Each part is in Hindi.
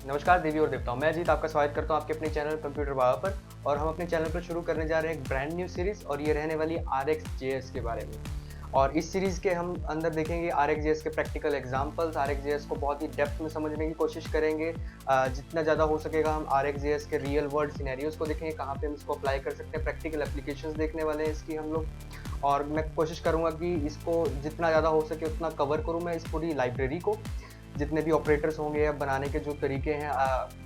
नमस्कार देवी और देवताओं, मैं अजीत आपका स्वागत करता हूं आपके अपने चैनल कंप्यूटर बाबा पर। और हम अपने चैनल पर शुरू करने जा रहे हैं एक ब्रांड न्यू सीरीज और ये रहने वाली RxJS के बारे में। और इस सीरीज के हम अंदर देखेंगे RxJS के प्रैक्टिकल एग्जांपल्स, RxJS को बहुत ही डेप्थ में समझने की कोशिश करेंगे। जितना ज़्यादा हो सकेगा हम RxJS के रियल वर्ल्ड सिनेरियोज को देखेंगे, कहाँ पे हम इसको अप्लाई कर सकते हैं, प्रैक्टिकल एप्लीकेशंस देखने वाले हैं इसकी हम लोग। और मैं कोशिश करूँगा कि इसको जितना ज़्यादा हो सके उतना कवर करूँ मैं इस पूरी लाइब्रेरी को। जितने भी ऑपरेटर्स होंगे या बनाने के जो तरीके हैं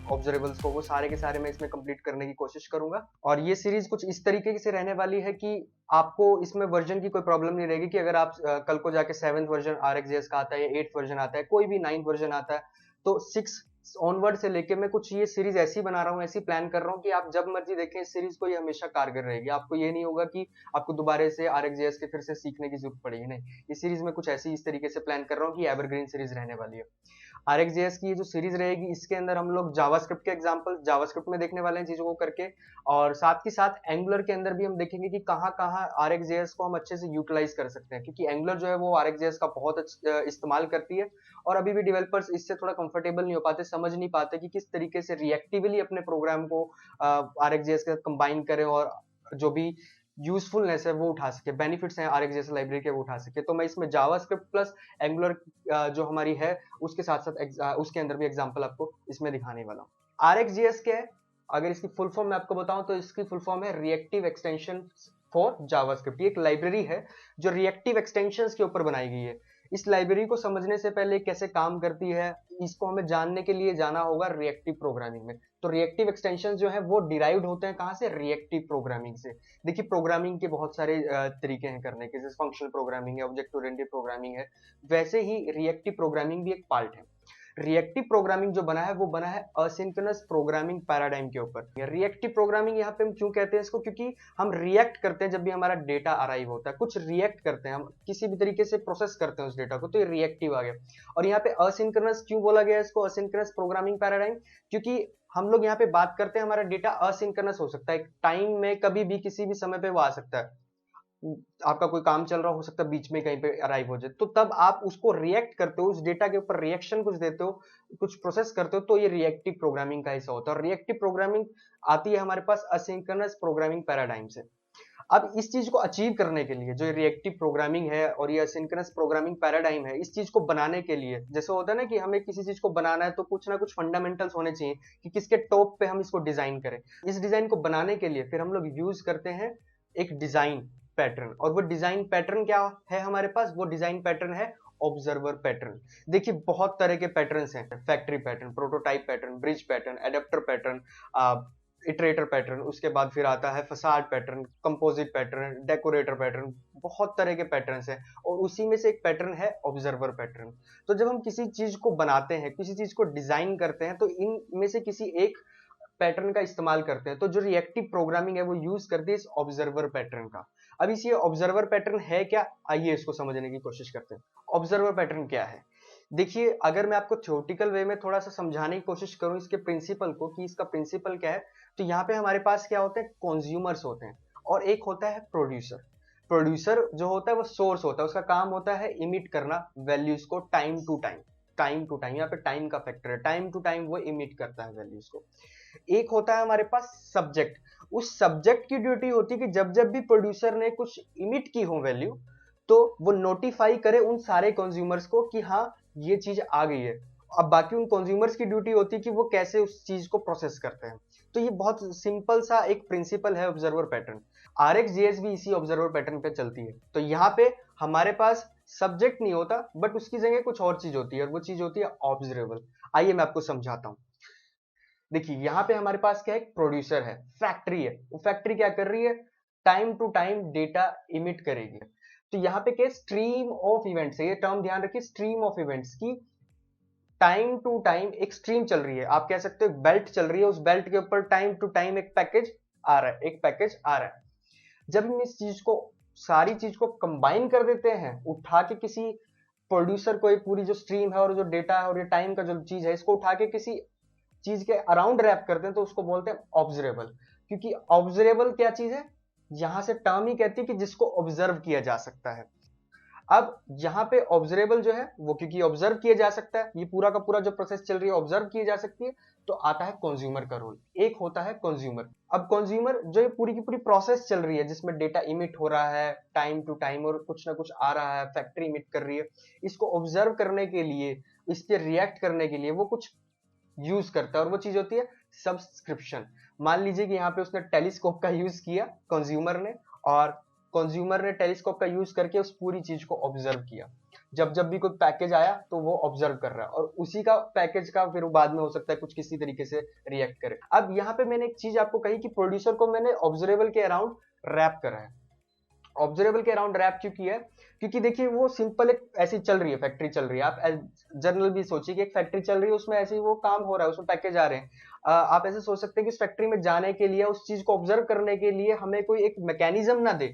ऑब्जर्वेबल्स को, वो सारे के सारे मैं इसमें कंप्लीट करने की कोशिश करूंगा। और ये सीरीज कुछ इस तरीके से रहने वाली है कि आपको इसमें वर्जन की कोई प्रॉब्लम नहीं रहेगी कि अगर आप कल को जाके 7th वर्जन RxJS का आता है या 8th वर्जन आता है, कोई भी 9th वर्जन आता है, तो 6 ऑनवर्ड से लेके मैं कुछ ये सीरीज ऐसी बना रहा हूँ, ऐसी प्लान कर रहा हूँ कि आप जब मर्जी देखें इस सीरीज को, ये हमेशा कारगर रहेगी। आपको ये नहीं होगा कि आपको दोबारा से RxJS के फिर से सीखने की जरूरत पड़ेगी, नहीं। इस सीरीज में कुछ ऐसी इस तरीके से प्लान कर रहा हूँ कि एवरग्रीन सीरीज रहने वाली है। RxJS की ये जो सीरीज रहेगी इसके अंदर हम लोग जावास्क्रिप्ट के एग्जांपल जावास्क्रिप्ट में देखने वाले हैं चीजों को करके, और साथ ही साथ एंगुलर के अंदर भी हम देखेंगे कि कहाँ कहाँ RxJS को हम अच्छे से यूटिलाइज कर सकते हैं, क्योंकि एंगुलर जो है वो RxJS का बहुत इस्तेमाल करती है। और अभी भी डेवलपर्स इससे थोड़ा कंफर्टेबल नहीं हो पाते, समझ नहीं पाते कि किस तरीके से रिएक्टिवली अपने प्रोग्राम को RxJS के साथ कंबाइन करें और जो भी यूजफुलनेस है वो उठा सके, बेनिफिट्स हैं RxJS लाइब्रेरी के वो उठा सके। तो मैं इसमें जावास्क्रिप्ट प्लस एंगुलर जो हमारी है उसके साथ साथ उसके अंदर भी एग्जांपल आपको इसमें दिखाने वाला हूँ। RxJS क्या है, अगर इसकी फुल फॉर्म मैं आपको बताऊं तो इसकी फुल फॉर्म है रिएक्टिव एक्सटेंशन फॉर जावास्क्रिप्ट। ये एक लाइब्रेरी है जो रिएक्टिव एक्सटेंशंस के ऊपर बनाई गई है। इस लाइब्रेरी को समझने से पहले कैसे काम करती है, इसको हमें जानने के लिए जाना होगा रिएक्टिव प्रोग्रामिंग में। तो रिएक्टिव एक्सटेंशन जो है वो डिराइव्ड होते हैं कहाँ से, रिएक्टिव प्रोग्रामिंग से। देखिए प्रोग्रामिंग के बहुत सारे तरीके हैं करने के, जैसे फंक्शनल प्रोग्रामिंग है, ऑब्जेक्ट ओरिएंटेड प्रोग्रामिंग है, वैसे ही रिएक्टिव प्रोग्रामिंग भी एक पार्ट है। रिएक्टिव प्रोग्रामिंग जो बना है वो बना है असिंक्रोनस प्रोग्रामिंग पैराडाइम के ऊपर। रिएक्टिव प्रोग्रामिंग यहाँ पे हम क्यों कहते हैं इसको, क्योंकि हम रिएक्ट करते हैं जब भी हमारा डेटा अराइव होता है, कुछ रिएक्ट करते हैं हम, किसी भी तरीके से प्रोसेस करते हैं उस डेटा को, तो ये रिएक्टिव आ गया। और यहाँ पे असिंक्रोनस क्यों बोला गया इसको, असिंक्रोनस प्रोग्रामिंग पैराडाइम, क्योंकि हम लोग यहाँ पे बात करते हैं हमारा डेटा असिंक्रोनस हो सकता है, टाइम में कभी भी किसी भी समय पे वो आ सकता है। आपका कोई काम चल रहा हो सकता है बीच में कहीं पे अराइव हो जाए, तो तब आप उसको रिएक्ट करते हो, उस डेटा के ऊपर रिएक्शन कुछ देते हो, कुछ प्रोसेस करते हो, तो ये रिएक्टिव प्रोग्रामिंग का हिस्सा होता है। और रिएक्टिव प्रोग्रामिंग आती है हमारे पास असिंक्रोनस प्रोग्रामिंग पैराडाइम से। अब इस चीज को अचीव करने के लिए जो रिएक्टिव प्रोग्रामिंग है और ये असिंक्रोनस प्रोग्रामिंग पैराडाइम है, इस चीज को बनाने के लिए जैसे होता है ना कि हमें किसी चीज को बनाना है तो कुछ ना कुछ फंडामेंटल्स होने चाहिए कि किसके टॉप पे हम इसको डिजाइन करें। इस डिजाइन को बनाने के लिए फिर हम लोग यूज करते हैं एक डिजाइन पैटर्न। और वो डिजाइन पैटर्न क्या है हमारे पास, वो डिजाइन पैटर्न है ऑब्जर्वर पैटर्न। देखिए बहुत तरह के पैटर्न्स हैं, factory pattern, prototype pattern, bridge pattern, adapter pattern, iterator pattern, उसके बाद फिर आता है facade pattern, composite pattern, decorator pattern, बहुत तरह के पैटर्न्स हैं। और उसी में से एक पैटर्न है ऑब्जर्वर पैटर्न। तो जब हम किसी चीज को बनाते हैं, किसी चीज को डिजाइन करते हैं, तो इन में से किसी एक पैटर्न का इस्तेमाल करते हैं। तो जो रिएक्टिव प्रोग्रामिंग है वो यूज करती है इस ऑब्जर्वर पैटर्न का। अब इस ये ऑब्जर्वर पैटर्न है क्या, आइए इसको समझने की कोशिश करते हैं। ऑब्जर्वर पैटर्न क्या है, देखिए अगर मैं आपको थ्योरेटिकल वे में थोड़ा सा समझाने की कोशिश करूं इसके प्रिंसिपल को कि इसका प्रिंसिपल क्या है, तो यहाँ पे हमारे पास क्या होते हैं, कंज्यूमर्स होते हैं और एक होता है प्रोड्यूसर। प्रोड्यूसर जो होता है वो सोर्स होता है, उसका काम होता है इमिट करना वैल्यूज को time to time. Time to time, यहाँ पे टाइम का फैक्टर है, टाइम टू टाइम वो इमिट करता है वैल्यूज को। एक होता है हमारे पास सब्जेक्ट। उस सब्जेक्ट की ड्यूटी होती है कि जब जब भी प्रोड्यूसर ने कुछ इमिट की हो वैल्यू, तो वो नोटिफाई करे उन सारे कंज्यूमर्स को कि हाँ ये चीज आ गई है। अब बाकी उन कंज्यूमर्स की ड्यूटी होती है कि वो कैसे उस चीज को प्रोसेस करते हैं। तो ये बहुत सिंपल सा एक प्रिंसिपल है ऑब्जर्वर पैटर्न। RxJS भी इसी ऑब्जर्वर पैटर्न पे चलती है। तो यहाँ पे हमारे पास सब्जेक्ट नहीं होता, बट उसकी जगह कुछ और चीज होती है, और वो चीज होती है ऑब्जर्वेबल। आइए मैं आपको समझाता हूँ। देखिए यहाँ पे हमारे पास क्या है, एक प्रोड्यूसर है, फैक्ट्री है। वो फैक्ट्री क्या कर रही है, time to time data emit करेगी। तो यहाँ पे क्या, स्ट्रीम ऑफ इवेंट्स है, ये टर्म ध्यान रखिए, स्ट्रीम ऑफ इवेंट्स की टाइम टू टाइम एक स्ट्रीम चल रही है। आप कह सकते हो बेल्ट चल रही है, उस बेल्ट के ऊपर टाइम टू टाइम एक पैकेज आ रहा है, एक पैकेज आ रहा है। जब हम इस चीज को, सारी चीज को कंबाइन कर देते हैं, उठा के किसी प्रोड्यूसर को, एक पूरी जो स्ट्रीम है और जो डेटा है और ये टाइम का जो चीज है, इसको उठा के किसी चीज के अराउंड रैप करते हैं, तो उसको बोलते हैं ऑब्जरेबल। क्योंकि ऑब्जरेबल क्या चीज है, यहां से टर्म ही कहती है कि जिसको ऑब्जर्व किया जा सकता है। अब यहाँ पे ऑब्जरेबल जो है वो क्योंकि ऑब्जर्व किया जा सकता है, ये पूरा का पूरा जो प्रोसेस चल रही है ऑब्जर्व की जा सकती है, तो आता है कंज्यूमर का रोल। एक होता है कंज्यूमर। अब कंज्यूमर जो ये पूरी की पूरी प्रोसेस चल रही है जिसमें डेटा इमिट हो रहा है टाइम टू टाइम और कुछ ना कुछ आ रहा है, फैक्ट्री इमिट कर रही है, इसको ऑब्जर्व करने के लिए, इस पे रिएक्ट करने के लिए वो कुछ यूज करता है और वो चीज होती है सब्सक्रिप्शन। मान लीजिए कि यहाँ पे उसने टेलीस्कोप का यूज किया कंज्यूमर ने, और कंज्यूमर ने टेलीस्कोप का यूज करके उस पूरी चीज को ऑब्जर्व किया। जब जब भी कोई पैकेज आया तो वो ऑब्जर्व कर रहा है और उसी का पैकेज का फिर बाद में हो सकता है कुछ किसी तरीके से रिएक्ट करे। अब यहाँ पे मैंने एक चीज आपको कही कि प्रोड्यूसर को मैंने ऑब्जरेबल के अराउंड रैप करा है। ऑब्जरेबल के अराउंड रैप क्यों किया है? क्योंकि देखिए वो सिंपल एक ऐसी चल रही है, फैक्ट्री चल रही है, आप जनरल भी सोचिए कि एक फैक्ट्री चल रही है, उसमें ऐसे ही वो काम हो रहा है, उसमें पैकेज आ रहे हैं। आप ऐसे सोच सकते हैं कि उस फैक्ट्री में जाने के लिए, उस चीज को ऑब्जर्व करने के लिए हमें कोई एक मैकेनिज्म ना दे,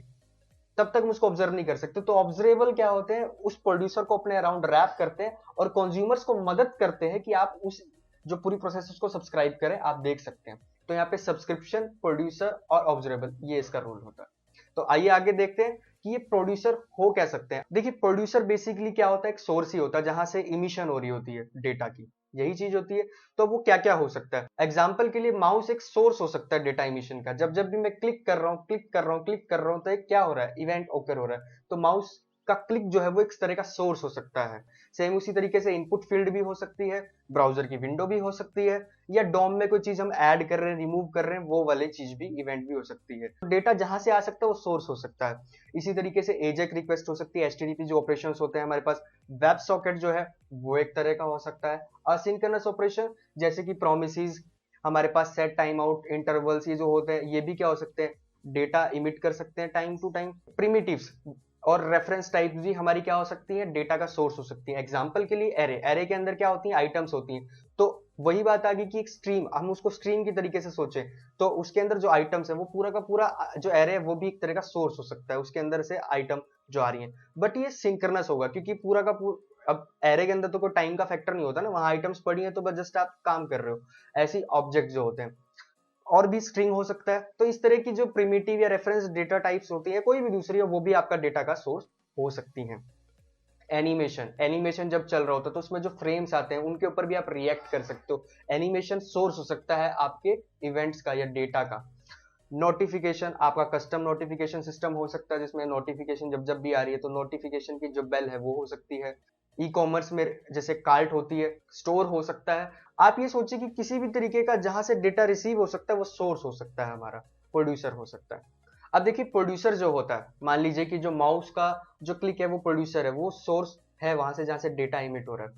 तब तक हम उसको ऑब्जर्व नहीं कर सकते। तो ऑब्जरेबल क्या होते हैं, उस प्रोड्यूसर को अपने अराउंड रैप करते हैं और कंज्यूमर्स को मदद करते हैं कि आप उस जो पूरी प्रोसेस उसको सब्सक्राइब करें, आप देख सकते हैं। तो यहाँ पे सब्सक्रिप्शन, प्रोड्यूसर और ऑब्जरेबल, ये इसका रोल होता है। तो आइए आगे देखते हैं कि ये प्रोड्यूसर हो क्या सकते हैं। देखिए प्रोड्यूसर बेसिकली क्या होता है, एक सोर्स ही होता है जहां से इमिशन हो रही होती है डेटा की, यही चीज होती है। तो वो क्या क्या हो सकता है, एग्जाम्पल के लिए माउस एक सोर्स हो सकता है डेटा इमिशन का। जब जब भी मैं क्लिक कर रहा हूँ, क्लिक कर रहा हूँ, क्लिक कर रहा हूँ, तो एक क्या हो रहा है, इवेंट ओकर हो रहा है। तो माउस का क्लिक जो है वो एक तरह का सोर्स हो सकता है। सेम उसी तरीके से इनपुट फील्ड भी हो सकती है, ब्राउजर की विंडो भी हो सकती है, या डोम में कोई चीज हम ऐड कर रहे हैं, रिमूव कर रहे हैं, वो वाली चीज भी इवेंट भी हो सकती है। तो डेटा जहां से आ सकता है वो सोर्स हो सकता है। इसी तरीके से एजेक रिक्वेस्ट हो सकती है, एचटीटीपी जो ऑपरेशन होते हैं हमारे पास, वेब सॉकेट जो है वो एक तरह का हो सकता है। असिंक्रोनस ऑपरेशन जैसे कि प्रोमिसेस, हमारे पास सेट टाइम आउट इंटरवल्स, ये जो होते हैं ये भी क्या हो सकते हैं, डेटा इमिट कर सकते हैं टाइम टू टाइम। प्रिमिटिव्स और रेफरेंस टाइप भी हमारी क्या हो सकती है, डेटा का सोर्स हो सकती है। एग्जांपल के लिए एरे, एरे के अंदर क्या होती है, आइटम्स होती हैं। तो वही बात आ गई कि एक स्ट्रीम, हम उसको स्ट्रीम की तरीके से सोचें तो उसके अंदर जो आइटम्स है वो पूरा का पूरा जो एरे है वो भी एक तरह का सोर्स हो सकता है, उसके अंदर से आइटम जो आ रही है। बट ये सिंक्रोनस होगा क्योंकि पूरा का पूरा, अब एरे के अंदर तो कोई टाइम का फैक्टर नहीं होता ना, वहां आइटम्स पड़ी है तो बस जस्ट आप काम कर रहे हो। ऐसी ऑब्जेक्ट जो होते हैं, और भी स्ट्रिंग हो सकता है। तो इस तरह की जो प्रिमिटिव या रेफरेंस डेटा टाइप्स होती है, कोई भी दूसरी है, वो भी आपका डेटा का सोर्स हो सकती हैं। एनिमेशन, एनिमेशन जब चल रहा होता है तो उसमें जो फ्रेम्स आते हैं उनके ऊपर भी आप रिएक्ट कर सकते हो। एनिमेशन सोर्स हो सकता है आपके इवेंट्स का या डेटा का। नोटिफिकेशन, आपका कस्टम नोटिफिकेशन सिस्टम हो सकता है जिसमें नोटिफिकेशन जब जब भी आ रही है तो नोटिफिकेशन की जो बेल है वो हो सकती है। ई कॉमर्स में जैसे कार्ट होती है, स्टोर हो सकता है। आप ये सोचिए कि किसी भी तरीके का जहां से डेटा रिसीव हो सकता है वो सोर्स हो सकता है, हमारा प्रोड्यूसर हो सकता है। अब देखिए प्रोड्यूसर जो होता है, मान लीजिए कि जो माउस का जो क्लिक है वो प्रोड्यूसर है, वो सोर्स है वहां से जहां से डेटा इमिट हो रहा है।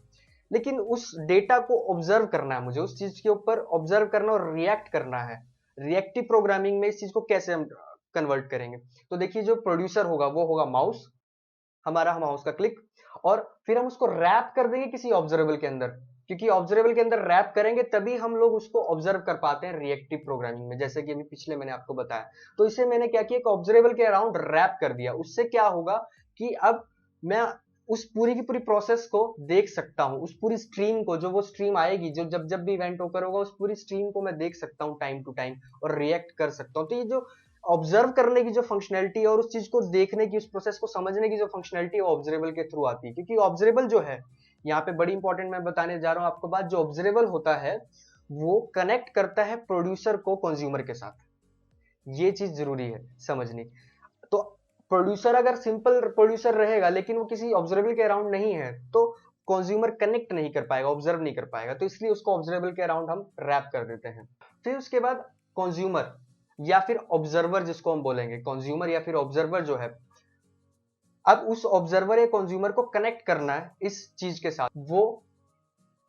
लेकिन उस डेटा को ऑब्जर्व करना है मुझे, उस चीज के ऊपर ऑब्जर्व करना और रिएक्ट करना है। रिएक्टिव प्रोग्रामिंग में इस चीज को कैसे हम कन्वर्ट करेंगे, तो देखिए जो प्रोड्यूसर होगा वो होगा माउस, हमारा माउस का क्लिक, और फिर हम उसको रैप कर देंगे किसी ऑब्जर्वेबल के अंदर, क्योंकि ऑब्जर्वेबल के अंदर रैप करेंगे तभी हम लोग उसको ऑब्जर्व कर पाते हैं रिएक्टिव प्रोग्रामिंग में, जैसे कि अभी पिछले मैंने आपको बताया। तो इसे मैंने क्या किया, एक ऑब्जर्वेबल के अराउंड रैप कर दिया। उससे क्या होगा कि अब मैं उस पूरी की पूरी प्रोसेस को देख सकता हूं, उस पूरी स्ट्रीम को, जो वो स्ट्रीम आएगी जो जब जब भी इवेंट ओकर होगा, उस पूरी स्ट्रीम को मैं देख सकता हूं टाइम टू टाइम और रिएक्ट कर सकता हूं। तो ये जो ऑब्जर्व करने की जो फंक्शनैलिटी है और उस चीज को देखने की, उस प्रोसेस को समझने की जो फंक्शनैलिटी है, वो ऑब्जरेबल के थ्रू आती है। क्योंकि ऑब्जरेबल जो है, यहाँ पे बड़ी इंपॉर्टेंट मैं बताने जा रहा हूं आपको बात, जो ऑब्जरेबल होता है वो कनेक्ट करता है प्रोड्यूसर को कंज्यूमर के साथ। ये चीज जरूरी है समझनी। तो प्रोड्यूसर अगर सिंपल प्रोड्यूसर रहेगा लेकिन वो किसी ऑब्जरेबल के अराउंड नहीं है, तो कंज्यूमर कनेक्ट नहीं कर पाएगा, ऑब्जर्व नहीं कर पाएगा। तो इसलिए उसको ऑब्जरेबल के अराउंड हम रैप कर देते हैं। फिर उसके बाद कंज्यूमर या फिर ऑब्जर्वर, जिसको हम बोलेंगे कंज्यूमर या फिर ऑब्जर्वर जो है, अब उस ऑब्जर्वर या कंज्यूमर को कनेक्ट करना है इस चीज के साथ। वो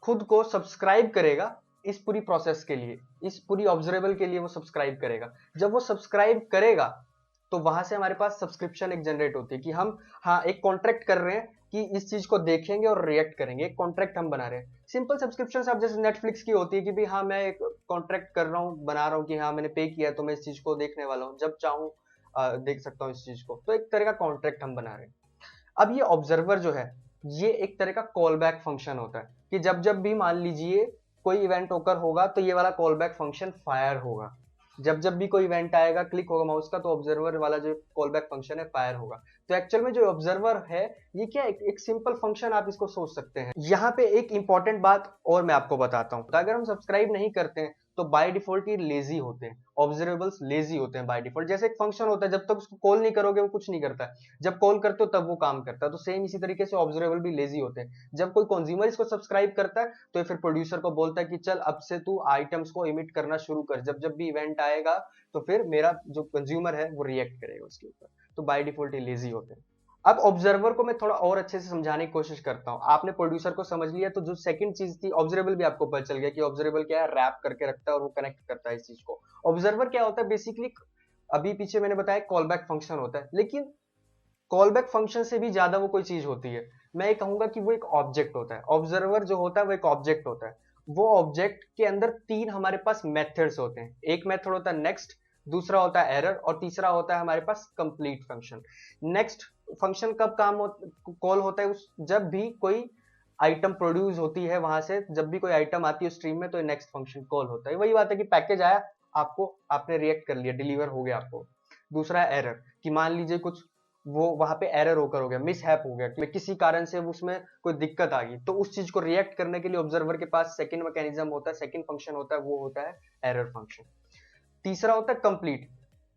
खुद को सब्सक्राइब करेगा इस पूरी प्रोसेस के लिए, इस पूरी ऑब्जरेबल के लिए वो सब्सक्राइब करेगा। जब वो सब्सक्राइब करेगा तो वहां से हमारे पास सब्सक्रिप्शन एक जनरेट होती है कि हम हाँ एक कॉन्ट्रैक्ट कर रहे हैं कि इस चीज को देखेंगे और रिएक्ट करेंगे, एक कॉन्ट्रैक्ट हम बना रहे हैं। सिंपल सब्सक्रिप्शन आप जैसे नेटफ्लिक्स की होती है कि भाई हाँ मैं एक कॉन्ट्रैक्ट कर रहा हूँ, बना रहा हूँ कि हाँ मैंने पे किया तो मैं इस चीज को देखने वाला हूँ, जब चाहूँ देख सकता हूँ इस चीज को। तो एक तरह का कॉन्ट्रैक्ट हम बना रहे हैं। अब ये ऑब्जर्वर जो है, ये एक तरह का कॉल बैक फंक्शन होता है कि जब जब भी मान लीजिए कोई इवेंट ओकर होगा तो ये वाला कॉल बैक फंक्शन फायर होगा। जब जब भी कोई इवेंट आएगा, क्लिक होगा माउस का, तो ऑब्जर्वर वाला जो कॉल बैक फंक्शन है फायर होगा। तो एक्चुअल में जो ऑब्जर्वर है ये क्या है, एक सिंपल फंक्शन आप इसको सोच सकते हैं। यहाँ पे एक इंपॉर्टेंट बात और मैं आपको बताता हूँ, तो अगर हम सब्सक्राइब नहीं करते हैं तो बाय डिफॉल्ट ये लेजी होते हैं, ऑब्जर्वेबल्स लेजी होते हैं बाय डिफॉल्ट। जैसे एक फंक्शन होता है, जब तक उसको कॉल नहीं करोगे वो कुछ नहीं करता है, जब कॉल करते हो तब वो काम करता है। तो सेम इसी तरीके से ऑब्जर्वेबल भी लेजी होते हैं। जब कोई कंज्यूमर इसको सब्सक्राइब करता है तो फिर प्रोड्यूसर को बोलता है कि चल अब से तू आइटम्स को इमिट करना शुरू कर, जब जब भी इवेंट आएगा तो फिर मेरा जो कंज्यूमर है वो रिएक्ट करेगा उसके ऊपर। तो बाय डिफॉल्ट ये लेजी होते हैं। अब ऑब्जर्वर को मैं थोड़ा और अच्छे से समझाने की कोशिश करता हूं। आपने प्रोड्यूसर को समझ लिया, तो जो सेकंड चीज थी ऑब्जर्वेबल भी आपको पता चल गया कि ऑब्जर्वेबल क्या है, रैप करके रखता है और वो कनेक्ट करता है इस चीज को। ऑब्जर्वर क्या होता है बेसिकली, अभी पीछे मैंने बताया कॉल बैक फंक्शन होता है, लेकिन कॉल बैक फंक्शन से भी ज्यादा वो कोई चीज होती है। मैं ये कहूंगा कि वो एक ऑब्जेक्ट होता है। ऑब्जर्वर जो होता है वो एक ऑब्जेक्ट होता है। वो ऑब्जेक्ट के अंदर तीन हमारे पास मेथड्स होते हैं। एक मेथड होता है नेक्स्ट, दूसरा होता है एरर, और तीसरा होता है हमारे पास कंप्लीट फंक्शन। नेक्स्ट फंक्शन कब कॉल होता है, उस जब भी कोई आइटम प्रोड्यूस होती है वहां से, जब भी कोई आइटम आती है स्ट्रीम में तो नेक्स्ट फंक्शन कॉल होता है। वही बात है कि पैकेज आया, आपको आपने रिएक्ट कर लिया, डिलीवर हो गया आपको। दूसरा है एरर, कि मान लीजिए कुछ वो वहां पे एरर होकर हो गया, मिस हैप हो गया, किसी कारण से उसमें कोई दिक्कत आ गई, तो उस चीज को रिएक्ट करने के लिए ऑब्जर्वर के पास सेकंड मैकेनिज्म होता है, सेकंड फंक्शन होता है, वो होता है एरर फंक्शन। तीसरा होता है कंप्लीट।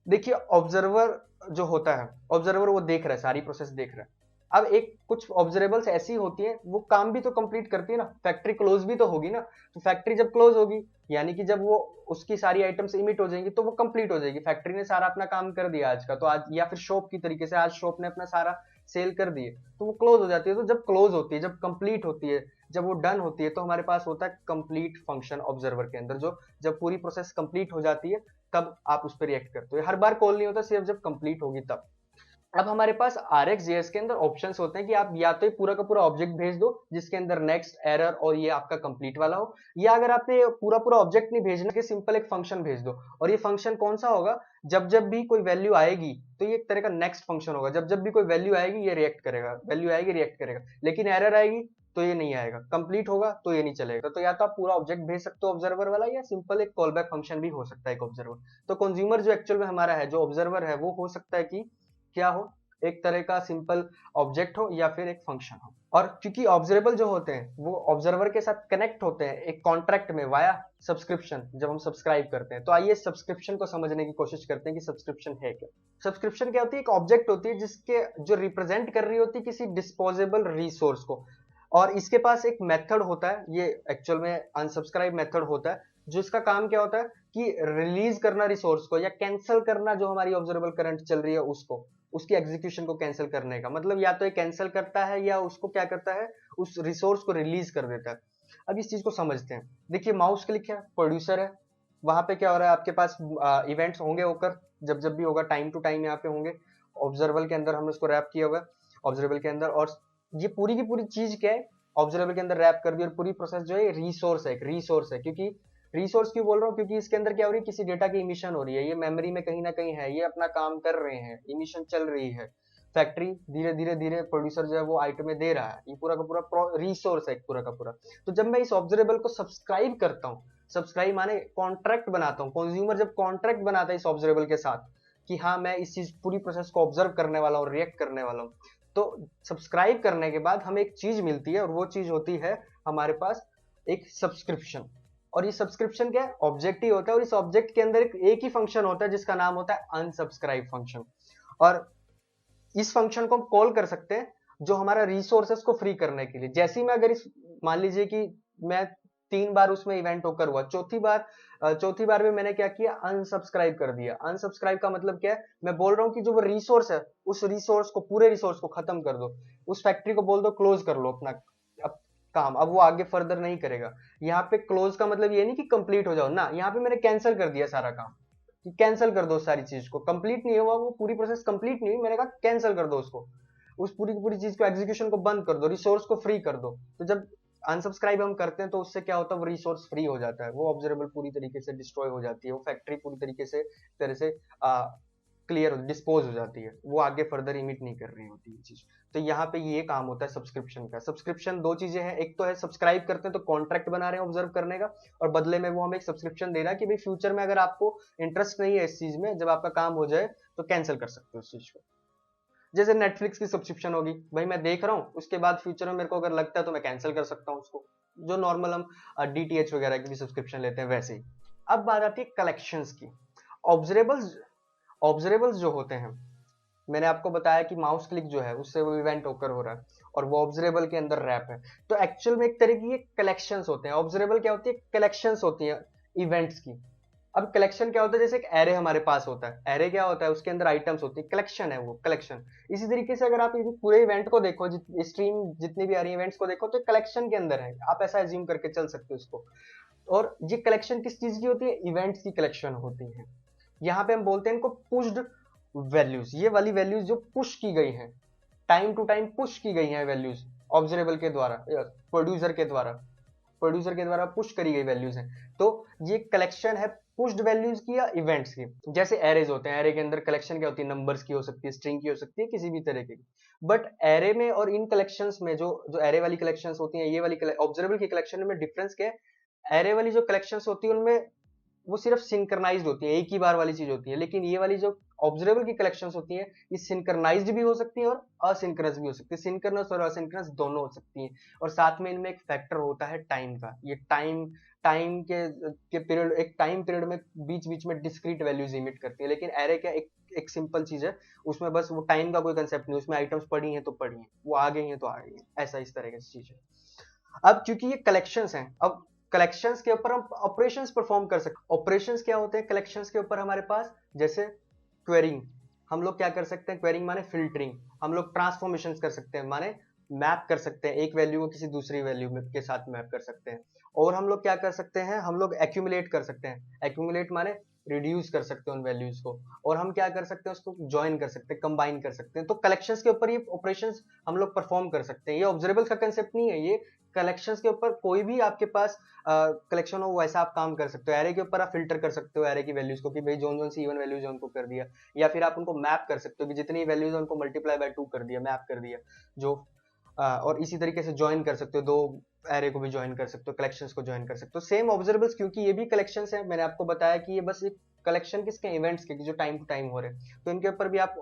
देखिए ऑब्जर्वर जो होता है, ऑब्जर्वर वो देख रहा है, सारी प्रोसेस देख रहा है। अब एक कुछ ऑब्जर्वेबल्स ऐसी होती हैं वो काम भी तो कंप्लीट करती है ना, फैक्ट्री क्लोज भी तो होगी ना। तो फैक्ट्री जब क्लोज होगी यानी कि जब वो उसकी सारी आइटम्स इमिट हो जाएंगी तो वो कंप्लीट हो जाएगी, फैक्ट्री ने सारा अपना काम कर दिया आज का। तो आज या फिर शॉप की तरीके से आज शॉप ने अपना सारा सेल कर दिए तो वो क्लोज हो जाती है। तो जब क्लोज होती है, जब कंप्लीट होती है, जब वो डन होती है, तो हमारे पास होता है कंप्लीट फंक्शन ऑब्जर्वर के अंदर, जो जब पूरी प्रोसेस कंप्लीट हो जाती है तब आप उस पर रिएक्ट करते हो। हर बार कॉल नहीं होता, सिर्फ जब कंप्लीट होगी तब। अब हमारे पास RxJS के अंदर ऑप्शंस होते हैं कि आप या तो पूरा का पूरा ऑब्जेक्ट भेज दो जिसके अंदर नेक्स्ट, एरर और ये आपका कंप्लीट वाला हो, या अगर आपने पूरा पूरा ऑब्जेक्ट नहीं भेजना कि सिंपल एक फंक्शन भेज दो। और ये फंक्शन कौन सा होगा, जब जब भी कोई वैल्यू आएगी तो ये एक तरह का नेक्स्ट फंक्शन होगा, जब जब भी कोई वैल्यू आएगी ये रिएक्ट करेगा, वैल्यू आएगी रिएक्ट करेगा। लेकिन एरर आएगी तो ये नहीं आएगा, कंप्लीट होगा तो ये नहीं चलेगा। तो या तो आप पूरा ऑब्जेक्ट भेज सकते हो ऑब्जर्वर वाला, या सिंपल एक कॉल बैक फंक्शन भी हो सकता है एक ऑब्जर्वर। तो कंज्यूमर जो एक्चुअल में हमारा है, जो ऑब्जर्वर है, वो हो सकता है कि क्या हो, एक तरह का सिंपल ऑब्जेक्ट हो या फिर एक फंक्शन हो। और क्योंकि ऑब्जर्वेबल जो होते हैं वो ऑब्जर्वर के साथ कनेक्ट होते हैं एक कॉन्ट्रैक्ट में वाया सब्सक्रिप्शन, जब हम सब्सक्राइब करते हैं। तो आइए सब्सक्रिप्शन को समझने की कोशिश करते हैं कि सब्सक्रिप्शन है क्या। सब्सक्रिप्शन क्या होती है, एक ऑब्जेक्ट होती है जिसके जो रिप्रेजेंट कर रही होती है किसी डिस्पोजेबल रिसोर्स को, और इसके पास एक मेथड होता है, ये एक्चुअल में अनसब्सक्राइब मेथड होता है, जो इसका काम क्या होता है कि रिलीज करना रिसोर्स को, या कैंसिल करना जो हमारी ऑब्जर्वेबल करंट चल रही है उसको, उसकी एग्जीक्यूशन को कैंसिल करने का मतलब, या तो ये कैंसिल करता है या उसको क्या करता है, उस रिसोर्स को रिलीज कर देता है। अब इस चीज को समझते हैं। देखिए माउस क्लिक है, प्रोड्यूसर है, वहां पे क्या हो रहा है, आपके पास इवेंट्स होंगे होकर, जब जब भी होगा टाइम टू टाइम यहाँ पे होंगे। ऑब्जर्वेबल के अंदर हमने उसको रैप किया हुआ है ऑब्जर्वेबल के अंदर, और ये पूरी की पूरी चीज क्या है, ऑब्जर्वेबल के अंदर रैप कर दी। और पूरी प्रोसेस जो है रिसोर्स है, एक रिसोर्स है। क्योंकि रिसोर्स क्यों बोल रहा हूँ, क्योंकि इसके अंदर क्या हो रही है, किसी डेटा की इमिशन हो रही है, ये मेमोरी में कहीं ना कहीं है, ये अपना काम कर रहे हैं, इमिशन चल रही है, फैक्ट्री धीरे धीरे धीरे प्रोड्यूसर जो है वो आइटमें दे रहा है, ये पूरा का पूरा रिसोर्स है पूरा का पूरा। तो जब मैं इस ऑब्जर्वेबल को सब्सक्राइब करता हूँ, सब्सक्राइब माने कॉन्ट्रैक्ट बनाता हूँ, कंज्यूमर जब कॉन्ट्रैक्ट बनाता है इस ऑब्जर्वेबल के साथ कि हाँ मैं इस चीज पूरी प्रोसेस को ऑब्जर्व करने वाला हूँ, रिएक्ट करने वाला हूँ, तो सब्सक्राइब करने के बाद हमें एक चीज मिलती है, और वो चीज होती है हमारे पास एक सब्सक्रिप्शन। और ये सब्सक्रिप्शन क्या है, ऑब्जेक्ट ही होता है, और इस ऑब्जेक्ट के अंदर एक ही फंक्शन होता है जिसका नाम होता है अनसब्सक्राइब फंक्शन। और इस फंक्शन को हम कॉल कर सकते हैं जो हमारा रिसोर्सेस को फ्री करने के लिए। जैसे ही मैं अगर इस मान लीजिए कि मैं 3 बार उसमें इवेंट होकर हुआ, चौथी बार में मैंने क्या किया, अनसब्सक्राइब कर दिया। अनसब्सक्राइब का मतलब क्या है, मैं बोल रहा हूँ कि जो वो रिसोर्स है उस रिसोर्स को, पूरे रिसोर्स को खत्म कर दो, उस फैक्ट्री को बोल दो क्लोज कर लो अपना अब काम, अब वो आगे फर्दर नहीं करेगा। यहाँ पे क्लोज का मतलब ये नहीं कि कंप्लीट हो जाओ ना, यहाँ पे मैंने कैंसिल कर दिया सारा काम, कि कैंसिल कर दो सारी चीज को, कंप्लीट नहीं हुआ, वो पूरी प्रोसेस कंप्लीट नहीं हुई, मैंने कहा कैंसिल कर दो उसको, उस पूरी की पूरी चीज को, एग्जीक्यूशन को बंद कर दो, रिसोर्स को फ्री कर दो। तो जब अनसब्सक्राइब हम करते हैं तो उससे क्या होता है, वो रिसोर्स फ्री हो जाता है, वो ऑब्जर्वेबल पूरी तरीके से डिस्ट्रॉय हो जाती है, वो फैक्ट्री पूरी तरीके से तरह से क्लियर डिस्पोज हो जाती है, वो आगे फर्दर इमिट नहीं कर रही होती है चीज। तो यहाँ पे ये काम होता है सब्सक्रिप्शन का। सब्सक्रिप्शन दो चीजें हैं, एक तो है सब्सक्राइब करते हैं तो कॉन्ट्रैक्ट बना रहे हैं ऑब्जर्व करने का, और बदले में वो हमें एक सब्सक्रिप्शन दे रहा है कि भाई फ्यूचर में अगर आपको इंटरेस्ट नहीं है इस चीज में, जब आपका काम हो जाए तो कैंसिल कर सकते हो उस चीज को। जैसे नेटफ्लिक्स की सब्सक्रिप्शन होगी, भाई मैं देख रहा हूँ, उसके बाद फ्यूचर में मेरे को अगर लगता है तो मैं कैंसिल कर सकता हूँ उसको, जो नॉर्मल हम डीटीएच वगैरह की भी सब्सक्रिप्शन लेते हैं वैसे ही। अब बात आती है कलेक्शंस की। ऑब्जरेबल्स ऑब्जरेबल्स जो होते हैं, मैंने आपको बताया कि माउस क्लिक जो है उससे वो इवेंट ओकर हो रहा है, और वो ऑब्जरेबल के अंदर रैप है। तो एक्चुअल में एक तरह की ये कलेक्शंस होते हैं। ऑब्जरेबल क्या होती है? कलेक्शंस होती है इवेंट्स की। अब कलेक्शन क्या होता है? जैसे एक एरे हमारे पास होता है, एरे क्या होता है? उसके अंदर आइटम्स होती है, कलेक्शन है वो, कलेक्शन। इसी तरीके से अगर आप ये पूरे इवेंट को देखो, स्ट्रीम जितनी भी आ रही है इवेंट्स को देखो, तो कलेक्शन के अंदर है, आप ऐसा एज्यूम करके चल सकते हो इसको। और ये कलेक्शन किस चीज की होती है? इवेंट्स की कलेक्शन होती है। यहाँ पे हम बोलते हैं इनको पुश्ड वैल्यूज। ये वाली वैल्यूज जो पुश की गई हैं, टाइम टू टाइम पुश की गई हैं वैल्यूज ऑब्जरेबल के द्वारा, प्रोड्यूसर के द्वारा पुश करी गई वैल्यूज हैं। तो ये कलेक्शन है पुश्ड वैल्यूज की या इवेंट्स की। जैसे एरेज होते हैं, एरे के अंदर कलेक्शन क्या होती है? नंबर्स की हो सकती है, स्ट्रिंग की हो सकती है, किसी भी तरह की। बट एरे में और इन कलेक्शंस में, जो जो एरे वाली कलेक्शंस होती हैं, ये वाली ऑब्जरेबल की कलेक्शन में डिफरेंस क्या है? एरे वाली जो कलेक्शंस होती है उनमें वो सिर्फ सिंक्रनाइज्ड होती है, एक ही बार वाली चीज होती है। लेकिन ये वाली जो ऑब्जरेबल की कलेक्शंस होती हैं, ये सिंक्रनाइज्ड भी हो सकती है और असिंक्रोनस भी हो सकती है। सिंक्रोनस और असिंक्रोनस दोनों हो सकती हैं। और साथ में इनमें एक फैक्टर होता है टाइम का। ये टाइम टाइम के पीरियड, एक टाइम पीरियड में बीच बीच में डिस्क्रीट वैल्यूज इमिट करती है। लेकिन एरे क्या, एक सिंपल चीज है, उसमें बस वो टाइम का कोई कंसेप्ट नहीं, उसमें आइटम्स पड़ी हैं तो पड़ी हैं, वो आ गई हैं तो आ गई हैं, ऐसा इस तरह की चीज है। अब क्योंकि ये कलेक्शंस हैं, अब कलेक्शंस के ऊपर हम ऑपरेशंस परफॉर्म कर सकते हैं। ऑपरेशंस क्या होते हैं कलेक्शंस के ऊपर हमारे पास? जैसे क्वेरिंग, हम लोग क्या कर सकते हैं? क्वेरिंग माने फिल्टरिंग। हम लोग ट्रांसफॉर्मेशंस कर सकते हैं, माने मैप कर सकते हैं, एक वैल्यू को किसी दूसरी वैल्यू के साथ मैप कर सकते हैं। और हम लोग क्या कर सकते हैं? हम लोग एक्यूमुलेट कर सकते हैं। एक्यूमुलेट माने रिड्यूस कर सकते हैं उन वैल्यूज को। और हम क्या कर सकते हैं? उसको ज्वाइन कर सकते हैं, कंबाइन कर सकते हैं। तो कलेक्शंस के ऊपर ये ऑपरेशंस हम लोग परफॉर्म कर सकते हैं। ये ऑब्जरेबल का कंसेप्ट नहीं है, ये कलेक्शंस के ऊपर कोई भी आपके पास कलेक्शन हो वैसा आप काम कर सकते हो। एरे के ऊपर आप फिल्टर कर सकते हो एरे की वैल्यूज को, कि भाई zone zone see even values है उनको कर दिया। या फिर आप उनको मैप कर सकते हो कि जितनी वैल्यूज है उनको मल्टीप्लाई बाय 2 कर दिया, मैप कर दिया जो। और इसी तरीके से ज्वाइन कर सकते हो, दो एरे को भी ज्वाइन कर सकते हो, कलेक्शंस को ज्वाइन कर सकते हो। सेम ऑब्जर्वेबल्स, क्योंकि ये भी कलेक्शंस है, मैंने आपको बताया कि ये बस एक कलेक्शन किसके? इवेंट्स के, जो टाइम टू टाइम हो रहे हैं। तो इनके ऊपर भी आप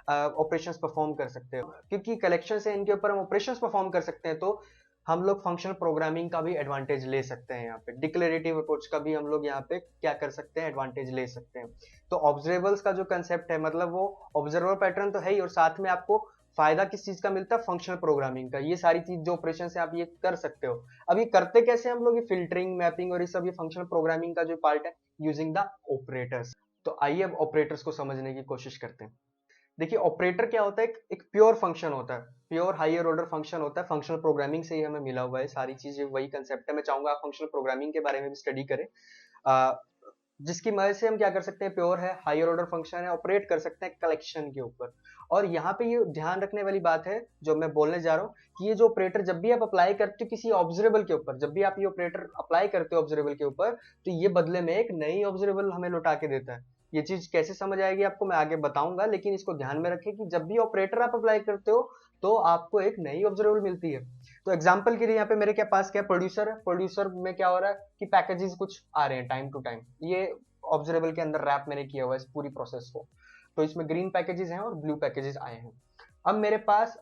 ऑपरेशंस परफॉर्म कर सकते हो। क्योंकि कलेक्शन से इनके ऊपर हम ऑपरेशंस परफॉर्म कर सकते हैं, तो हम लोग फंक्शनल प्रोग्रामिंग का भी एडवांटेज ले सकते हैं। यहाँ पे डिक्लेरेटिव अप्रोच का भी हम लोग यहाँ पे क्या कर सकते हैं? एडवांटेज ले सकते हैं। तो ऑब्जर्वेबल्स का जो कंसेप्ट है, मतलब वो ऑब्जर्वर पैटर्न तो है ही, और साथ में आपको फायदा किस चीज का मिलता है? फंक्शनल प्रोग्रामिंग का। ये सारी चीज जो ऑपरेशन है आप ये कर सकते हो। अब ये करते कैसे हम लोग? ये फिल्टरिंग, मैपिंग और ये सब, ये फंक्शनल प्रोग्रामिंग का जो पार्ट है, यूजिंग द ऑपरेटर्स। तो आइए अब ऑपरेटर्स को समझने की कोशिश करते हैं। देखिए ऑपरेटर क्या होता है? एक प्योर फंक्शन होता है, प्योर हायर ऑर्डर फंक्शन होता है। फंक्शनल प्रोग्रामिंग से ही हमें मिला हुआ है सारी चीजें, वही कंसेप्ट है। मैं चाहूंगा आप फंक्शनल प्रोग्रामिंग के बारे में भी स्टडी करें, जिसकी मदद से हम क्या कर सकते हैं? प्योर है, हायर ऑर्डर फंक्शन है, ऑपरेट कर सकते हैं कलेक्शन के ऊपर। और यहाँ पे ये ध्यान रखने वाली बात है जो मैं बोलने जा रहा हूँ, कि ये जो ऑपरेटर जब भी आप अप्लाई करते हो किसी ऑब्जरेबल के ऊपर, जब भी आप ये ऑपरेटर अप्लाई करते हो ऑब्जरेबल के ऊपर, तो ये बदले में एक नई ऑब्जरेबल हमें लौटा के देता है। ये चीज कैसे समझ आएगी आपको मैं आगे बताऊंगा, लेकिन इसको ध्यान में रखें कि जब भी ऑपरेटर आप अप्लाई करते हो तो आपको एक नई ऑब्जरेबल मिलती है। तो एग्जांपल के लिए यहाँ पे मेरे के पास क्या प्रोड्यूसर है, प्रोड्यूसर में क्या हो रहा है कि पैकेजेस कुछ आ रहे हैं टाइम टू टाइम। ये ऑब्जरेबल के अंदर रैप मैंने किया हुआ है इस पूरी प्रोसेस को। तो इसमें ग्रीन पैकेजेस हैं और ब्लू पैकेजेस आए हैं। अब मेरे पास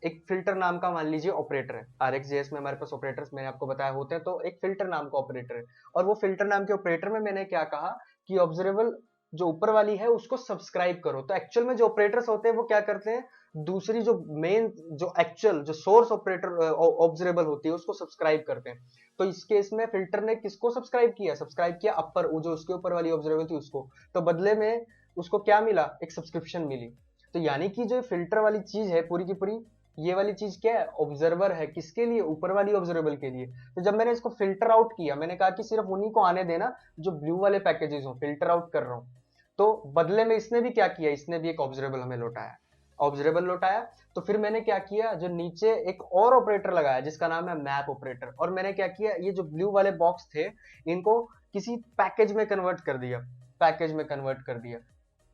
एक फिल्टर नाम का मान लीजिए ऑपरेटर है। RxJS में हमारे पास ऑपरेटर्स मैंने आपको बताया होते हैं, तो एक फिल्टर नाम का ऑपरेटर है। और वो फिल्टर नाम के ऑपरेटर में मैंने क्या कहा कि ऑब्जरेबल जो ऊपर वाली है उसको सब्सक्राइब करो। तो एक्चुअल में जो ऑपरेटर्स होते हैं वो क्या करते हैं? दूसरी जो मेन, जो एक्चुअल, जो सोर्स ऑपरेटर ऑब्जरेबल होती है उसको सब्सक्राइब करते हैं। तो इस केस में फिल्टर ने किसको सब्सक्राइब किया? सब्सक्राइब किया अपर, वो जो उसके ऊपर वाली ऑब्जरेबल थी उसको। तो बदले में उसको क्या मिला? एक सब्सक्रिप्शन मिली। तो यानी कि जो फिल्टर वाली चीज है पूरी की पूरी, ये वाली चीज क्या है? ऑब्जर्वर है। किसके लिए? ऊपर वाली ऑब्जरेबल के लिए। तो जब मैंने इसको फिल्टर आउट किया, मैंने कहा कि सिर्फ उन्हीं को आने देना जो ब्लू वाले पैकेजेस हो, फिल्टर आउट कर रहा हूं। तो बदले में इसने भी क्या किया? इसने भी एक ऑब्जरेबल हमें लौटाया, ऑब्जरेबल लौटाया। तो फिर मैंने क्या किया? जो नीचे एक और ऑपरेटर लगाया जिसका नाम है मैप ऑपरेटर। और मैंने क्या किया? ये जो ब्लू वाले बॉक्स थे इनको किसी पैकेज में कन्वर्ट कर दिया, पैकेज में कन्वर्ट कर दिया।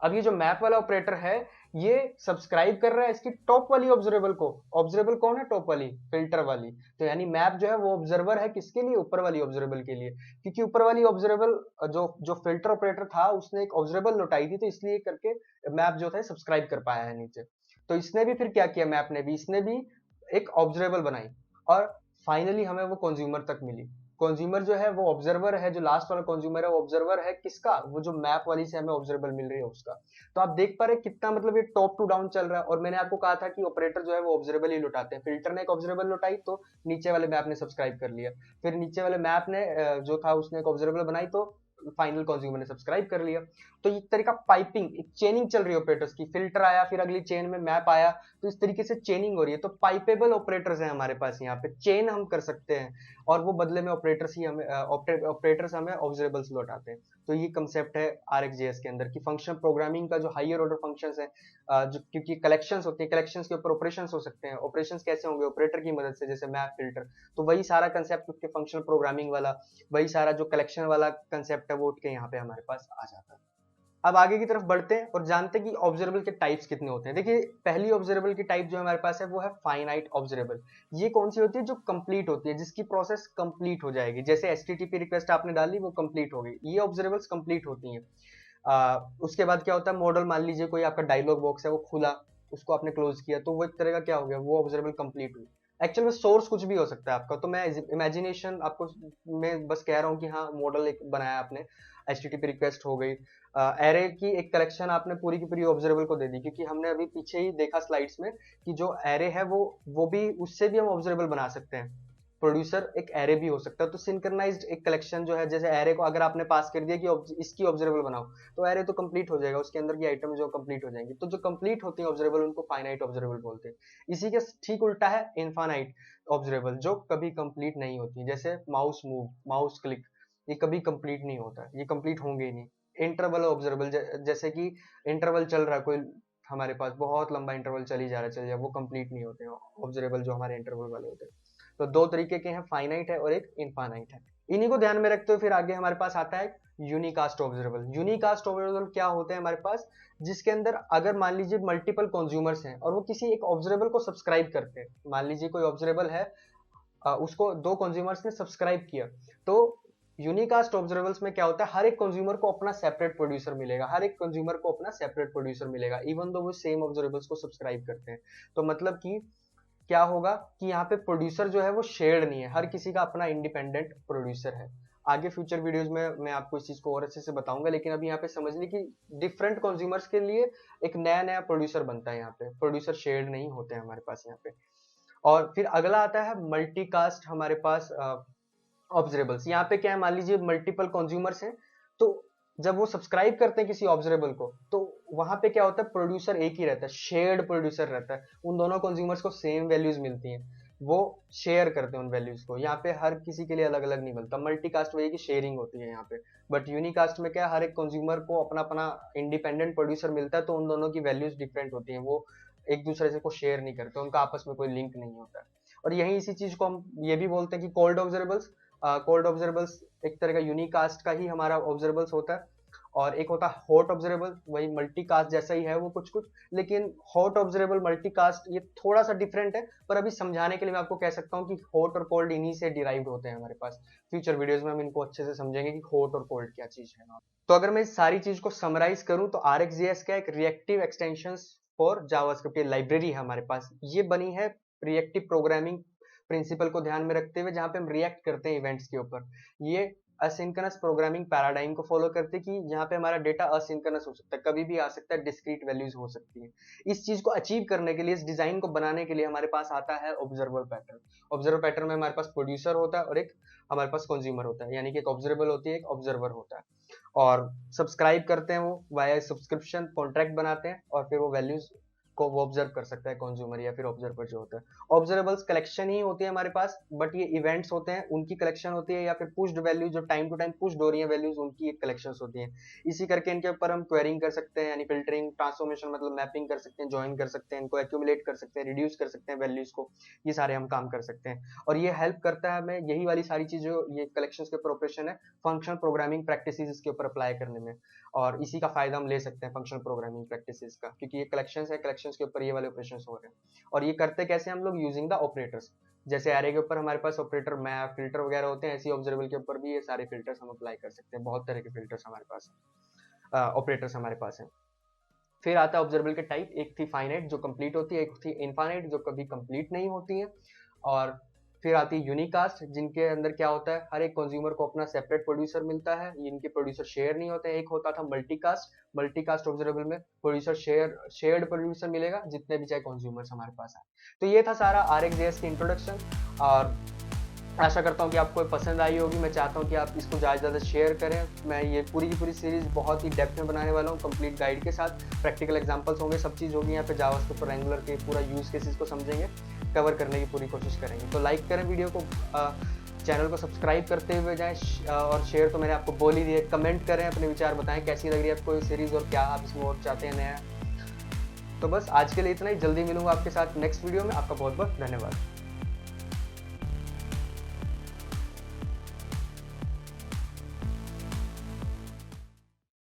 अब ये जो मैप वाला ऑपरेटर है, ये सब्सक्राइब कर रहा है इसकी टॉप वाली ऑब्जर्वेबल को। ऑब्जर्वेबल कौन है? टॉप वाली, फिल्टर वाली। तो यानी मैप जो है वो ऑब्जर्वर है किसके लिए? ऊपर वाली ऑब्जर्वेबल के लिए, क्योंकि ऊपर वाली ऑब्जर्वेबल जो जो फिल्टर ऑपरेटर था उसने एक ऑब्जर्वेबल लौटाई थी, तो इसलिए करके मैप जो था सब्सक्राइब कर पाया है नीचे। तो इसने भी फिर क्या किया, मैप ने भी, इसने भी एक ऑब्जर्वेबल बनाई और फाइनली हमें वो कंज्यूमर तक मिली। कंज्यूमर जो है वो ऑब्जर्वर है, जो लास्ट वाला कंज्यूमर है वो ऑब्जर्वर है किसका? वो जो मैप वाली से हमें ऑब्जर्वेबल मिल रही है उसका। तो आप देख पा रहे हैं कितना मतलब ये टॉप टू डाउन चल रहा है। और मैंने आपको कहा था कि ऑपरेटर जो है वो ऑब्जर्वेबल ही लुटाते हैं। फिल्टर ने एक ऑब्जर्वेबल लुटाई तो नीचे वाले मैप ने सब्सक्राइब कर लिया, फिर नीचे वाले मैप ने जो था उसने एक ऑब्जर्वेबल बनाई तो फाइनल कंज्यूमर ने सब्सक्राइब कर लिया। तो एक तरीका पाइपिंग, एक चेनिंग चल रही है ऑपरेटर्स की। फिल्टर आया, फिर अगली चेन में मैप आया, तो इस तरीके से चेनिंग हो रही है। तो पाइपेबल ऑपरेटर्स हैं हमारे पास, यहाँ पे चेन हम कर सकते हैं और वो बदले में ऑपरेटर्स ही हमें ऑपरेटर्स हमें ऑब्जर्वेबल्स लौटाते हैं। तो ये कंसेप्ट है RxJS के अंदर की फंक्शन प्रोग्रामिंग का, जो हायर ऑर्डर फंक्शंस है, जो क्योंकि कलेक्शंस होती है, कलेक्शंस के ऊपर ऑपरेशंस हो सकते हैं। ऑपरेशंस कैसे होंगे? ऑपरेटर की मदद से, जैसे मैप, फिल्टर। तो वही सारा कंसेप्ट उसके फंक्शनल प्रोग्रामिंग वाला, वही सारा जो कलेक्शन वाला कंसेप्ट है वो उठ के यहाँ पे हमारे पास आ जाता है। अब आगे की तरफ बढ़ते हैं और जानते हैं कि ऑब्जर्वेबल के टाइप्स कितने होते हैं। देखिए, पहली ऑब्जर्वेबल की टाइप जो हमारे पास है वो है फाइनाइट ऑब्जर्वेबल। ये कौन सी होती है? जो कंप्लीट होती है, जिसकी प्रोसेस कंप्लीट हो जाएगी। जैसे HTTP रिक्वेस्ट आपने डाली, वो कंप्लीट हो गई, ये ऑब्जर्वेबल्स कंप्लीट होती हैं। उसके बाद क्या होता है? मॉडल, मान लीजिए कोई आपका डायलॉग बॉक्स है वो खुला, उसको आपने क्लोज किया, तो वो एक तरह का क्या हो गया? वो ऑब्जर्वेबल कंप्लीट हुई। एक्चुअल में सोर्स कुछ भी हो सकता है आपका, तो मैं इमेजिनेशन आपको मैं बस कह रहा हूँ कि हाँ, मॉडल एक बनाया आपने, HTTP रिक्वेस्ट हो गई। एरे की एक कलेक्शन आपने पूरी की पूरी ऑब्जर्वेबल को दे दी, क्योंकि हमने अभी पीछे ही देखा स्लाइड्स में कि जो एरे है वो भी, उससे भी हम ऑब्जर्वेबल बना सकते हैं। प्रोड्यूसर एक एरे भी हो सकता है। तो सिंक्रोनाइज्ड एक कलेक्शन जो है, जैसे एरे को अगर आपने पास कर दिया कि इसकी ऑब्जर्वेबल बनाओ, तो एरे तो कंप्लीट हो जाएगा, उसके अंदर की आइटम जो कंप्लीट हो जाएंगी। तो जो कंप्लीट होती है ऑब्जर्वेबल, उनको फाइनाइट ऑब्जर्वेबल बोलते हैं। इसी के ठीक उल्टा है इनफाइनाइट ऑब्जर्वेबल, जो कभी कंप्लीट नहीं होती। जैसे माउस मूव, माउस क्लिक, ये कभी कंप्लीट नहीं होता, ये कंप्लीट होंगे ही नहीं। इंटरवल ऑब्जर्वेबल, जैसे कि इंटरवल चल रहा है कोई, हमारे पास बहुत लंबा इंटरवल चल जा रहा है, वो कंप्लीट नहीं होते हैं ऑब्जर्वेबल जो हमारे इंटरवल वाले होते हैं। तो दो तरीके के हैं, फाइनाइट है और एक इनफाइनाइट है। इन्हीं को ध्यान में रखते हुए फिर आगे हमारे पास आता है यूनिकास्ट ऑब्जर्वेबल। यूनिकास्ट ऑब्जर्वेबल क्या होते हैं हमारे पास? जिसके अंदर अगर मान लीजिए मल्टीपल कंज्यूमर्स हैं और वो किसी एक ऑब्जर्वेबल को सब्सक्राइब करते हैं, मान लीजिए कोई ऑब्जर्वेबल है, उसको दो कंज्यूमर्स ने सब्सक्राइब किया, तो यूनिकास्ट ऑब्जर्वेबल्स में क्या होता है? हर एक कंज्यूमर को अपना सेपरेट प्रोड्यूसर मिलेगा, हर एक कंज्यूमर को अपना सेपरेट प्रोड्यूसर मिलेगा, इवन दो वो सेम ऑब्जर्वेबल्स को सब्सक्राइब करते हैं। तो मतलब कि क्या होगा कि यहाँ पे प्रोड्यूसर जो है वो शेयर्ड नहीं है, हर किसी का अपना इंडिपेंडेंट प्रोड्यूसर है। आगे फ्यूचर वीडियोस में मैं आपको इस चीज को और अच्छे से बताऊंगा, लेकिन अभी यहाँ पे समझ ली कि डिफरेंट कंज्यूमर्स के लिए एक नया नया प्रोड्यूसर बनता है। यहाँ पे प्रोड्यूसर शेयर्ड नहीं होते हैं हमारे पास यहाँ पे। और फिर अगला आता है मल्टीकास्ट हमारे पास ऑब्जरेबल्स। यहाँ पे क्या है? मान लीजिए मल्टीपल कंज्यूमर्स हैं, तो जब वो सब्सक्राइब करते हैं किसी ऑब्जरेबल को, तो वहां पे क्या होता है? प्रोड्यूसर एक ही रहता है, शेयर्ड प्रोड्यूसर रहता है। उन दोनों कंज्यूमर्स को सेम वैल्यूज मिलती हैं, वो शेयर करते हैं उन वैल्यूज को। यहाँ पे हर किसी के लिए अलग अलग नहीं मिलता। मल्टीकास्ट वही की शेयरिंग होती है यहाँ पे। बट यूनिकास्ट में क्या है? हर एक कंज्यूमर को अपना अपना इंडिपेंडेंट प्रोड्यूसर मिलता है, तो उन दोनों की वैल्यूज डिफरेंट होती हैं, वो एक दूसरे से को शेयर नहीं करते, उनका आपस में कोई लिंक नहीं होता है। और यही इसी चीज को हम ये भी बोलते हैं कि कोल्ड ऑब्जर्वेबल्स। कोल्ड ऑब्जर्वेबल्स एक तरह का यूनिकास्ट का ही हमारा ऑब्जर्वेबल्स होता है। और एक होता है हॉट ऑब्जर्वेबल, वही मल्टीकास्ट जैसा ही है वो कुछ कुछ, लेकिन हॉट ऑब्जर्वेबल मल्टीकास्ट ये थोड़ा सा डिफरेंट है। पर अभी समझाने के लिए मैं आपको कह सकता हूँ कि हॉट और कोल्ड इन्हीं से डिराइव्ड होते हैं हमारे पास। फ्यूचर वीडियोस में हम इनको अच्छे से समझेंगे कि हॉट और कोल्ड क्या चीज है। तो अगर मैं इस सारी चीज को समराइज करूं, तो RxJS का एक reactive extension for JavaScript library है हमारे पास। ये बनी है रिएक्टिव प्रोग्रामिंग प्रिंसिपल को ध्यान में रखते हुए, जहां पे हम रिएक्ट करते हैं इवेंट्स के ऊपर। ये असिंक्रोनस प्रोग्रामिंग पैराडाइम को फॉलो करते हैं कि जहां पे हमारा डेटा असिंक्रोनस हो सकता है, कभी भी आ सकता है, डिस्क्रीट वैल्यूज हो सकती है। इस चीज को अचीव करने के लिए, इस डिजाइन को बनाने के लिए हमारे पास आता है ऑब्जर्वर पैटर्न। ऑब्जर्वर पैटर्न में हमारे पास प्रोड्यूसर होता है और एक हमारे पास कंज्यूमर होता है, यानी कि एक ऑब्जर्वेबल होती है, एक ऑब्जर्वर होता है। और सब्सक्राइब करते हैं वो वाया सब्सक्रिप्शन कॉन्ट्रैक्ट बनाते हैं, और फिर वो वैल्यूज को वो ऑब्जर्व कर सकता है कंज्यूमर या फिर ऑब्जर्वर जो होता है। ऑब्जर्वेबल्स कलेक्शन ही होती है हमारे पास, बट ये इवेंट्स होते हैं, उनकी कलेक्शन होती है, या फिर पुश्ड वैल्यू जो टाइम टू टाइम पुश्ड हो रही है वैल्यूज, उनकी एक कलेक्शंस होती हैं। इसी करके इनके ऊपर हम क्वेरिंग कर सकते हैं, यानी फिल्टरिंग, ट्रांसफॉर्मेशन मतलब मैपिंग कर सकते हैं, ज्वाइन कर सकते हैं, इनको एक्यूमुलेट कर सकते हैं, रिड्यूस कर सकते हैं वैल्यूज को। ये सारे हम काम कर सकते हैं, और ये हेल्प करता है हमें, यही वाली सारी चीजें, ये कलेक्शंस के ऊपर ऑपरेशन है, फंक्शनल प्रोग्रामिंग प्रैक्टिसेस इसके ऊपर अप्लाई करने में। और इसी का फ़ायदा हम ले सकते हैं फंक्शनल प्रोग्रामिंग प्रैक्टिसेस का, क्योंकि ये कलेक्शंस है, कलेक्शंस के ऊपर ये वाले ऑपरेशंस हो रहे हैं। और ये करते कैसे हम लोग, यूजिंग द ऑपरेटर्स। जैसे एरे के ऊपर हमारे पास ऑपरेटर मैप फिल्टर वगैरह होते हैं, ऐसे ही ऑब्जर्वेबल के ऊपर भी ये सारे फिल्टर्स हम अप्लाई कर सकते हैं। बहुत तरह के फिल्टर्स हमारे पास ऑपरेटर्स हमारे पास हैं। फिर आता है ऑब्जर्वेबल के टाइप, एक थी फाइनाइट जो कंप्लीट होती है, एक थी इनफाइनाइट जो कभी कंप्लीट नहीं होती है, और फिर आती है यूनिकास्ट जिनके अंदर क्या होता है, हर एक कंज्यूमर को अपना सेपरेट प्रोड्यूसर मिलता है, इनके प्रोड्यूसर शेयर नहीं होते हैं। एक होता था मल्टीकास्ट, मल्टीकास्ट ऑब्जर्वेबल में प्रोड्यूसर शेयर्ड प्रोड्यूसर मिलेगा जितने भी चाहे कंज्यूमर्स हमारे पास आए। तो ये था सारा RxJS की इंट्रोडक्शन, और आशा करता हूँ कि आपको पसंद आई होगी। मैं चाहता हूँ कि आप इसको ज़्यादा से ज़्यादा शेयर करें। मैं ये पूरी की पूरी सीरीज़ बहुत ही डेप्थ में बनाने वाला हूँ, कंप्लीट गाइड के साथ। प्रैक्टिकल एग्जांपल्स होंगे, सब चीज़ होगी यहाँ पे। जावास्क्रिप्ट और एंगुलर के पूरा यूज़ केसेस को समझेंगे, कवर करने की पूरी कोशिश करेंगे। तो लाइक करें वीडियो को, चैनल को सब्सक्राइब करते हुए जाएँ, और शेयर तो मैंने आपको बोल ही दिया। कमेंट करें, अपने विचार बताएँ कैसी लग रही है आपको ये सीरीज़ और क्या आप इसमें और चाहते हैं नया। तो बस आज के लिए इतना ही। जल्दी मिलूंगा आपके साथ नेक्स्ट वीडियो में। आपका बहुत बहुत धन्यवाद।